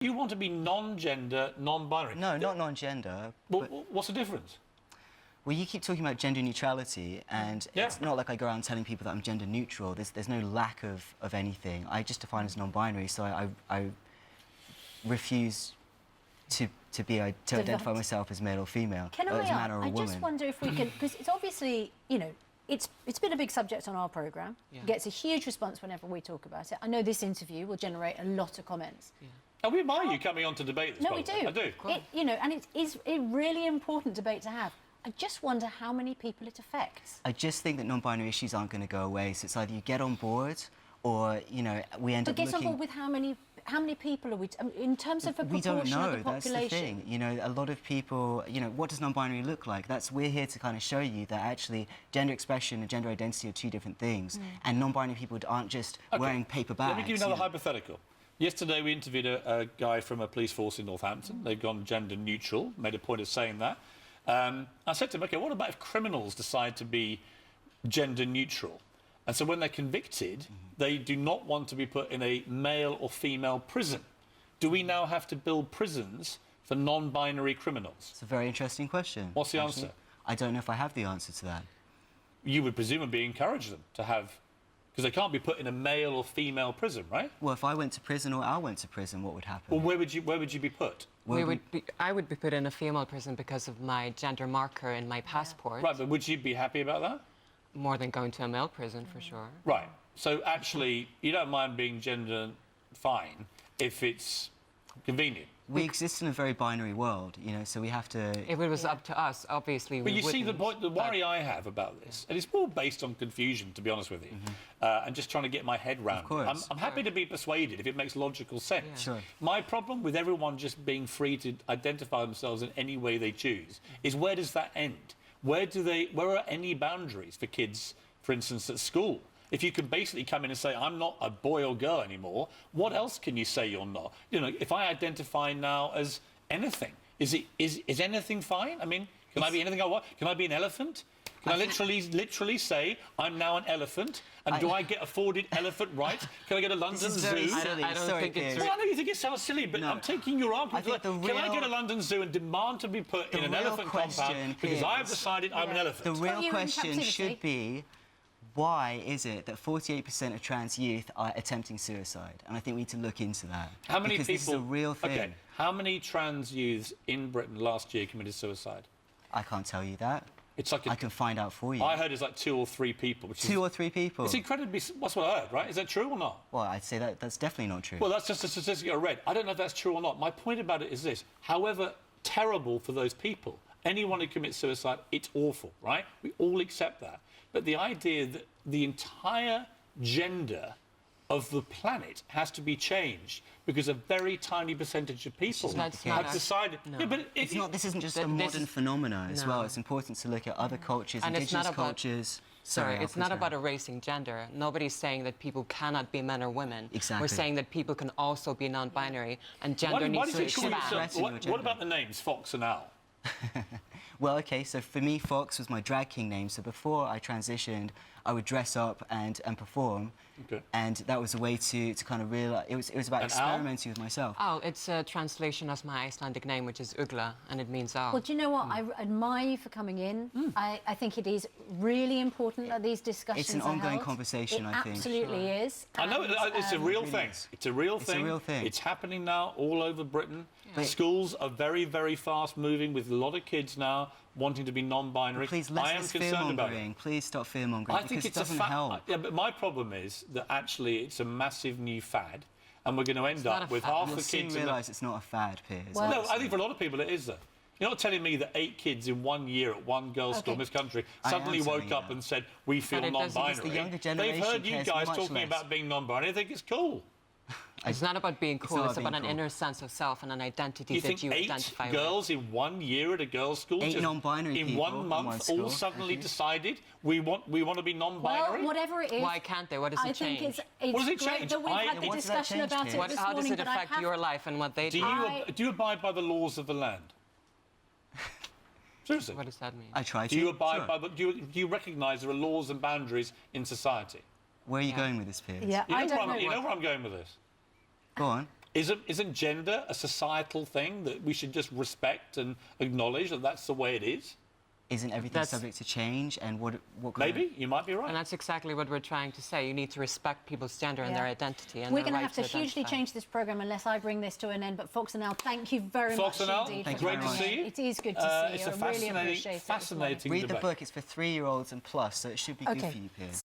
You want to be non-gender, non-binary. No, not non-gender. Well, what's the difference? Well, you keep talking about gender neutrality, and it's not like I go around telling people that I'm gender neutral. There's no lack of anything. I just define as non-binary, so I refuse to identify myself as male or female, Can as a man or a I woman. just wonder if we can, because it's obviously, you know, it's been a big subject on our programme. It gets a huge response whenever we talk about it. I know this interview will generate a lot of comments. And we admire you coming on to debate this. No, we do. I do. You know, and it is a really important debate to have. I just wonder how many people it affects. I just think that non-binary issues aren't going to go away. So it's either you get on board, or you know, we end up looking. But get on board with how many people are we? In terms of a proportion we don't know. of the population. That's the thing. You know, a lot of people. You know, what does non-binary look like? We're here to kind of show you that actually gender expression and gender identity are two different things, and non-binary people aren't just wearing paper bags. Let me give you another hypothetical. Yesterday we interviewed a guy from a police force in Northampton. They've gone gender neutral. Made a point of saying that. I said to him, OK, what about if criminals decide to be gender neutral? And so when they're convicted, they do not want to be put in a male or female prison. Do we now have to build prisons for non-binary criminals? It's a very interesting question. What's the answer? I don't know if I have the answer to that. You would presumably encourage them to have... Because they can't be put in a male or female prison, right? Well, if I went to prison or Al went to prison, what would happen? Well, where would you be put? I would be put in a female prison because of my gender marker in my passport. Right, but would you be happy about that? More than going to a male prison, for sure. Right. So, actually, you don't mind being gender fine if it's convenient. We exist in a very binary world, you know, so we have to... If it was up to us, obviously, But we you see, the wouldn't, worry I have about this, and it's more based on confusion, to be honest with you, and just trying to get my head round. Of course. I'm happy to be persuaded if it makes logical sense. Yeah. Sure. My problem with everyone just being free to identify themselves in any way they choose is, where does that end? Where are any boundaries for kids, for instance, at school? If you can basically come in and say, I'm not a boy or girl anymore, what else can you say you're not? You know, if I identify now as anything, is anything fine? I mean, can I be anything I want? Can I be an elephant? Can I literally say, I'm now an elephant, and do I get afforded elephant rights? Can I go to London Zoo? I don't think it's... Well, I know you think it sounds silly, but I'm taking your argument. Can I go to London Zoo and demand to be put in an elephant compound because I've decided I'm an elephant? The real question should be, why is it that 48% of trans youth are attempting suicide? And I think we need to look into that. How many because people... this is a real thing. OK, how many trans youths in Britain last year committed suicide? I can't tell you that. It's like I can find out for you. I heard it's like 2 or 3 people. Which Two or three people? It's incredibly... That's what I heard, right? Is that true or not? Well, I'd say that's definitely not true. Well, that's just a statistic I read. I don't know if that's true or not. My point about it is this. However terrible for those people, anyone who commits suicide, it's awful, right? We all accept that. But the idea that the entire gender of the planet has to be changed because a very tiny percentage of people have decided... No. Yeah, but it's not. This isn't just a modern phenomenon as well. It's important to look at other cultures, and indigenous cultures. Sorry, it's not about erasing gender. Nobody's saying that people cannot be men or women. Exactly. We're saying that people can also be non-binary, and gender needs to expand. What about the names Fox and Owl? Well, OK, so for me, Fox was my drag king name. So before I transitioned, I would dress up and perform. Okay. And that was a way to kind of realise... It was about experimenting with myself. Oh, it's a translation of my Icelandic name, which is Ugla, and it means owl. Well, do you know what? I admire you for coming in. I think it is really important that these discussions It's an ongoing conversation, I think. It absolutely is. I know it's a real thing. It's a real thing. It's a real thing. It's happening now all over Britain. Yeah. Schools are very, very fast moving with a lot of kids now wanting to be non-binary. Please, I am concerned about it. Please stop fear-mongering. I think it doesn't help. Yeah, but my problem is that actually it's a massive new fad, and we're going to end up with half the kids... You'll soon realise it's not a fad, Piers. Well, no, I think for a lot of people it is, though. You're not telling me that 8 kids in 1 year at one girls' school in this country suddenly woke up and said, we feel non-binary. They've heard you guys talking about being non-binary. They think it's cool. It's not about being cool, it's about an inner sense of self and an identity that you identify with. 8 girls in 1 year at a girls' school, 8 non-binary people in 1 month, all suddenly decided we want to be non-binary? Well, whatever it is... Why can't they? What does it change? I think it's what does it great change? that we've had the discussion about it this morning. How does it affect your life and what they do? Do you abide by the laws of the land? Seriously? What does that mean? I try to. Do you abide by... Do you recognise there are laws and boundaries in society? Where are you going with this, Piers? Yeah, You know where I'm going with this? Go on. Isn't gender a societal thing that we should just respect and acknowledge that that's the way it is? Isn't everything subject to change? And what Maybe, you might be right. And that's exactly what we're trying to say. You need to respect people's gender and their identity and We're their going to right have to hugely identify. change this programme unless I bring this to an end. But Fox and Al, thank you very much indeed. Fox and Al, great to see you. It is good to see It's you. a I really appreciate it. fascinating Read the debate. book. It's for 3-years and plus, so it should be good for you, Piers.